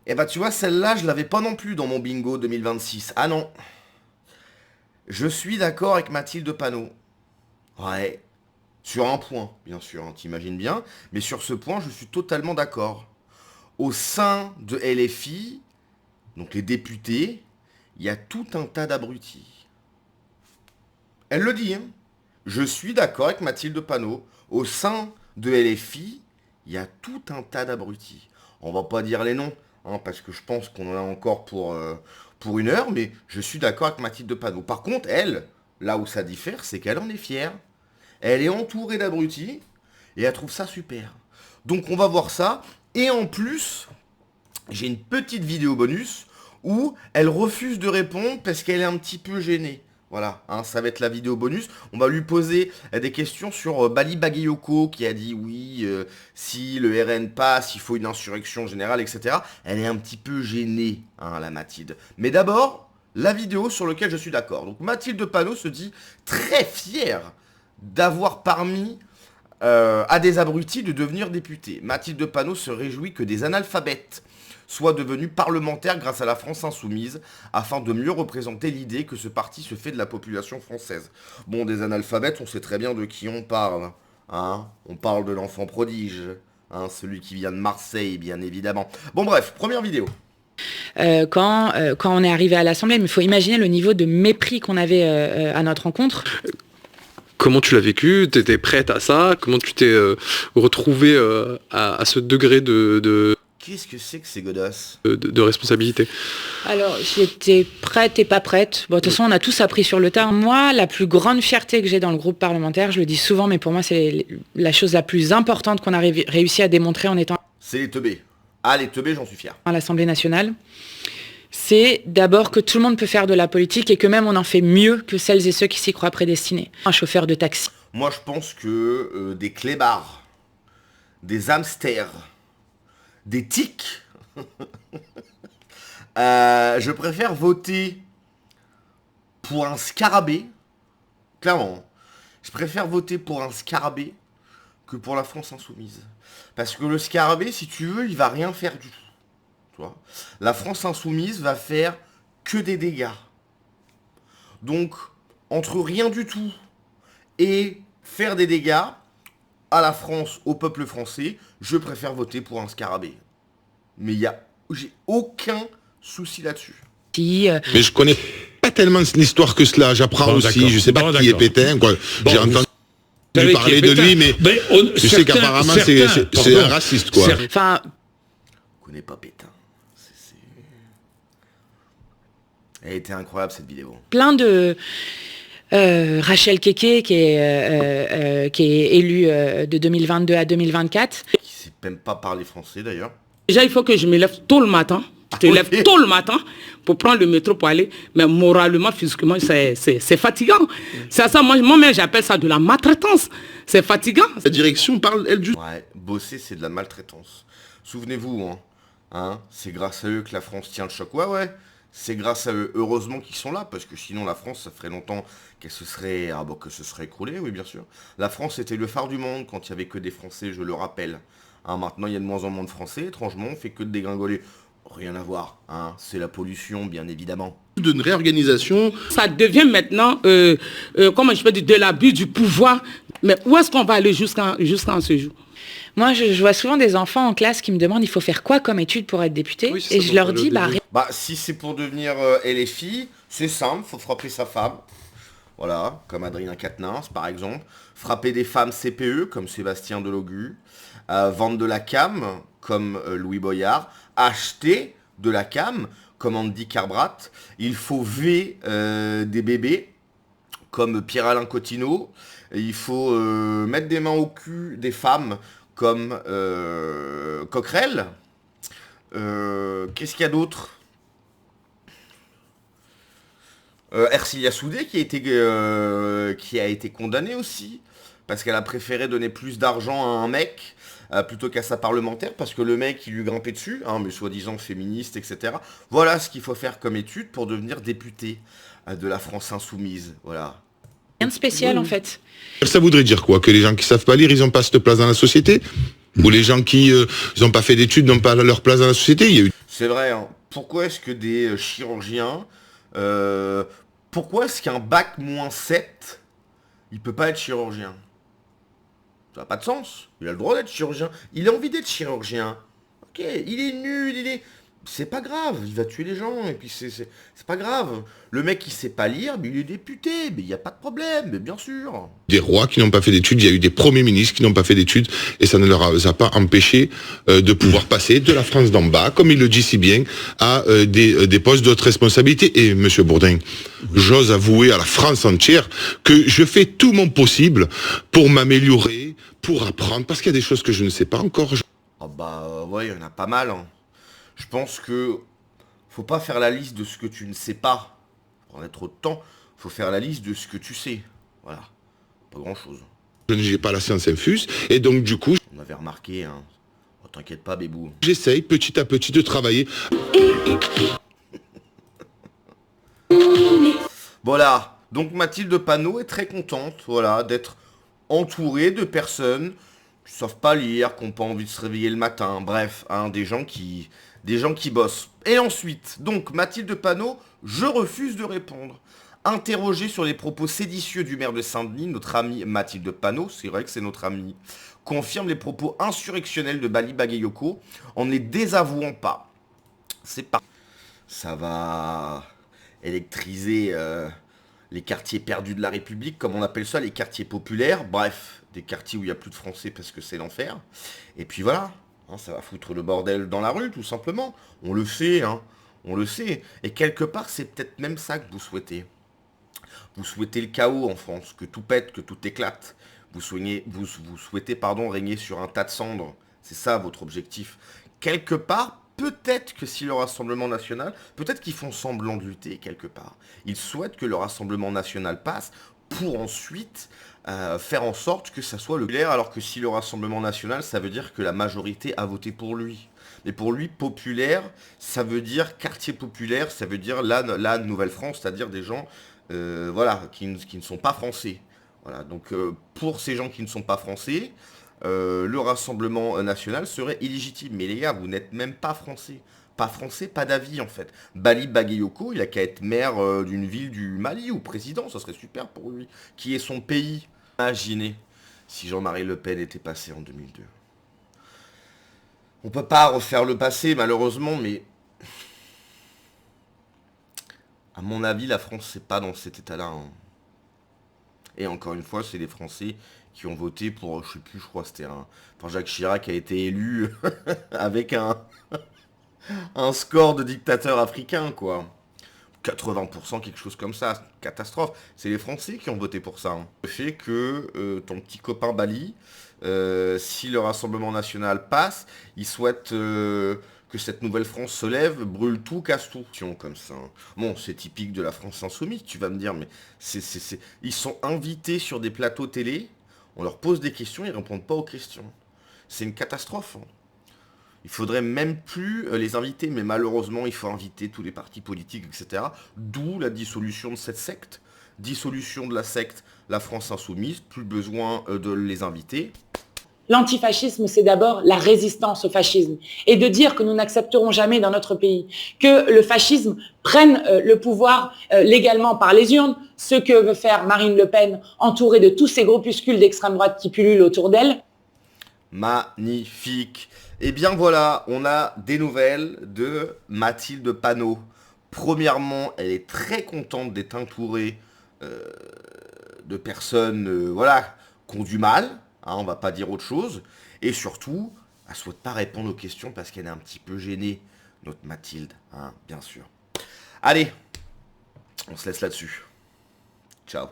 Eh bah tu vois, celle-là, je l'avais pas non plus dans mon bingo 2026. Ah non. Je suis d'accord avec Mathilde Panot. Ouais. Sur un point, bien sûr, hein, t'imagines bien. Mais sur ce point, je suis totalement d'accord. Au sein de LFI, donc les députés, il y a tout un tas d'abrutis. Elle le dit, hein. Je suis d'accord avec Mathilde Panot. Au sein de LFI, il y a tout un tas d'abrutis. On va pas dire les noms, hein, parce que je pense qu'on en a encore pour une heure, mais je suis d'accord avec Mathilde Panot. Par contre, elle, là où ça diffère, c'est qu'elle en est fière. Elle est entourée d'abrutis et elle trouve ça super. Donc on va voir ça. Et en plus, j'ai une petite vidéo bonus où elle refuse de répondre parce qu'elle est un petit peu gênée. Voilà, hein, ça va être la vidéo bonus. On va lui poser des questions sur Bali Bagayoko qui a dit oui, si le RN passe, il faut une insurrection générale, etc. Elle est un petit peu gênée, hein, la Mathilde. Mais d'abord, la vidéo sur laquelle je suis d'accord. Donc Mathilde Panot se dit très fière d'avoir permis à des abrutis de devenir députés. Mathilde Panot se réjouit que des analphabètes soient devenus parlementaires grâce à la France insoumise, afin de mieux représenter l'idée que ce parti se fait de la population française. Bon, des analphabètes, on sait très bien de qui on parle. Hein, on parle de l'enfant prodige, hein, celui qui vient de Marseille, bien évidemment. Bon bref, première vidéo. Quand on est arrivé à l'Assemblée, mais il faut imaginer le niveau de mépris qu'on avait à notre rencontre. Comment tu l'as vécu? Tu étais prête à ça? Comment tu t'es retrouvée à ce degré de Qu'est-ce que c'est que ces godasses responsabilité? Alors, j'étais prête et pas prête. Bon, de toute façon, on a tous appris sur le tas. Moi, la plus grande fierté que j'ai dans le groupe parlementaire, je le dis souvent, mais pour moi, c'est la chose la plus importante qu'on a réussi à démontrer en étant... C'est les teubés. Ah, les teubés, j'en suis fier. À l'Assemblée nationale. C'est d'abord que tout le monde peut faire de la politique et que même on en fait mieux que celles et ceux qui s'y croient prédestinés. Un chauffeur de taxi. Moi, je pense que des clébards, des hamsters, des tiques, je préfère voter pour un scarabée, clairement. Je préfère voter pour un scarabée que pour la France insoumise. Parce que le scarabée, si tu veux, il va rien faire du tout. Tu vois, la France insoumise va faire que des dégâts. Donc, entre rien du tout et faire des dégâts à la France, au peuple français, je préfère voter pour un scarabée. Mais j'ai aucun souci là-dessus. Mais je connais pas tellement l'histoire que cela. J'apprends aussi. Je sais pas qui est Pétain, quoi. J'ai entendu parler de lui, mais je sais qu'apparemment c'est un raciste, quoi. Enfin, Je connais pas Pétain. Elle était incroyable cette vidéo. Plein de... Rachel Keke, qui est élue de 2022 à 2024. Qui sait même pas parler français d'ailleurs. Déjà, il faut que je me lève tôt le matin. Je te lève tôt le matin pour prendre le métro pour aller. Mais moralement, physiquement, c'est fatigant. C'est ça, moi-même, j'appelle ça de la maltraitance. C'est fatigant. La direction parle, elle, du... Ouais, bosser, c'est de la maltraitance. Souvenez-vous, hein, c'est grâce à eux que la France tient le choc. Ouais, c'est grâce à eux. Heureusement qu'ils sont là, parce que sinon la France, ça ferait longtemps qu'elle se serait... que se serait écroulée, oui, bien sûr. La France était le phare du monde quand il n'y avait que des Français, je le rappelle. Hein, maintenant, il y a de moins en moins de Français. Étrangement, on fait que de dégringoler. Rien à voir, hein. C'est la pollution, bien évidemment. D'une réorganisation. Ça devient maintenant, comment je peux dire, de l'abus du pouvoir. Mais où est-ce qu'on va aller jusqu'à ce jour? Moi, je vois souvent des enfants en classe qui me demandent il faut faire quoi comme étude pour être député. Oui, et je leur dis, si c'est pour devenir LFI, c'est simple, faut frapper sa femme. Voilà, comme Adrien Quatennens, par exemple. Frapper des femmes CPE, comme Sébastien Delogu. Vendre de la cam, comme Louis Boyard. Acheter de la cam, comme Andy Carbrat. Il faut V des bébés, comme Pierre-Alain Cotineau. Il faut mettre des mains au cul des femmes, comme Coquerel. Qu'est-ce qu'il y a d'autre? Ercilia Soudé qui a été condamnée aussi, parce qu'elle a préféré donner plus d'argent à un mec plutôt qu'à sa parlementaire, parce que le mec il lui grimpait dessus, mais soi-disant féministe, etc. Voilà ce qu'il faut faire comme étude pour devenir député de la France insoumise. Voilà. rien de spécial en fait. Ça voudrait dire quoi? Que les gens qui savent pas lire, ils ont pas cette place dans la société? Où les gens qui n'ont pas fait d'études n'ont pas leur place dans la société. Il y a eu... C'est vrai, hein. Pourquoi est-ce que des chirurgiens... pourquoi est-ce qu'un bac -7, il peut pas être chirurgien? Ça n'a pas de sens. Il a le droit d'être chirurgien. Il a envie d'être chirurgien. Ok, il est nul, il est... C'est pas grave, il va tuer les gens, et puis c'est pas grave. Le mec, il sait pas lire, mais il est député, mais il n'y a pas de problème, mais bien sûr. Des rois qui n'ont pas fait d'études, il y a eu des premiers ministres qui n'ont pas fait d'études, et ça ne leur a pas empêché de pouvoir passer de la France d'en bas, comme il le dit si bien, à des postes d'autres responsabilités. Et Monsieur Bourdin, j'ose avouer à la France entière que je fais tout mon possible pour m'améliorer, pour apprendre, parce qu'il y a des choses que je ne sais pas encore. Ah bah ouais, il y en a pas mal, hein. Je pense que faut pas faire la liste de ce que tu ne sais pas. Pour prendre trop de temps, faut faire la liste de ce que tu sais. Voilà. Pas grand chose. Je n'ai pas la science infuse, et donc du coup... On avait remarqué, hein. Oh, t'inquiète pas, bébou. J'essaye petit à petit de travailler. Voilà. Donc Mathilde Panot est très contente, voilà, d'être entourée de personnes qui savent pas lire, qui n'ont pas envie de se réveiller le matin. Bref, hein, des gens qui bossent. Et ensuite, donc, Mathilde Panot, je refuse de répondre. Interrogée sur les propos séditieux du maire de Saint-Denis, notre amie Mathilde Panot, c'est vrai que c'est notre amie, confirme les propos insurrectionnels de Bali Bagayoko en ne les désavouant pas. C'est pas... Ça va électriser les quartiers perdus de la République, comme on appelle ça, les quartiers populaires. Bref, des quartiers où il n'y a plus de Français parce que c'est l'enfer. Et puis voilà. Hein, ça va foutre le bordel dans la rue, tout simplement. On le sait, hein. On le sait. Et quelque part, c'est peut-être même ça que vous souhaitez. Vous souhaitez le chaos en France, que tout pète, que tout éclate. Vous souhaitez régner sur un tas de cendres. C'est ça votre objectif. Quelque part, peut-être que si le Rassemblement National, peut-être qu'ils font semblant de lutter quelque part. Ils souhaitent que le Rassemblement National passe pour ensuite... faire en sorte que ça soit le clair, alors que si le Rassemblement National, ça veut dire que la majorité a voté pour lui. Mais pour lui, populaire, ça veut dire quartier populaire, ça veut dire la Nouvelle-France, c'est-à-dire des gens voilà, qui ne sont pas français. Voilà, donc pour ces gens qui ne sont pas français, le Rassemblement National serait illégitime. Mais les gars, vous n'êtes même pas français. Pas français, pas d'avis en fait. Bali Bagayoko, il a qu'à être maire d'une ville du Mali ou président, ça serait super pour lui. Qui est son pays. Imaginez si Jean-Marie Le Pen était passé en 2002. On peut pas refaire le passé malheureusement, mais... À mon avis, la France, c'est pas dans cet état-là. Hein. Et encore une fois, c'est les Français qui ont voté pour, je sais plus, je crois que c'était Jacques Chirac a été élu avec un score de dictateur africain, quoi. 80%, quelque chose comme ça. Catastrophe. C'est les Français qui ont voté pour ça. Hein. Le fait que ton petit copain Bali, si le Rassemblement National passe, il souhaite que cette nouvelle France se lève, brûle tout, casse tout. Comme ça. Hein. Bon, c'est typique de la France insoumise, tu vas me dire, mais ils sont invités sur des plateaux télé, on leur pose des questions, ils répondent pas aux questions. C'est une catastrophe. Hein. Il faudrait même plus les inviter, mais malheureusement, il faut inviter tous les partis politiques, etc. D'où la dissolution de cette secte. Dissolution de la secte, la France Insoumise, plus besoin de les inviter. L'antifascisme, c'est d'abord la résistance au fascisme. Et de dire que nous n'accepterons jamais dans notre pays que le fascisme prenne le pouvoir légalement par les urnes, ce que veut faire Marine Le Pen, entourée de tous ces groupuscules d'extrême droite qui pullulent autour d'elle. Magnifique. Et bien voilà, on a des nouvelles de Mathilde Panot. Premièrement, elle est très contente d'être entourée de personnes voilà, qui ont du mal, hein, on va pas dire autre chose. Et surtout, elle souhaite pas répondre aux questions parce qu'elle est un petit peu gênée, notre Mathilde, hein, bien sûr. Allez, on se laisse là-dessus. Ciao.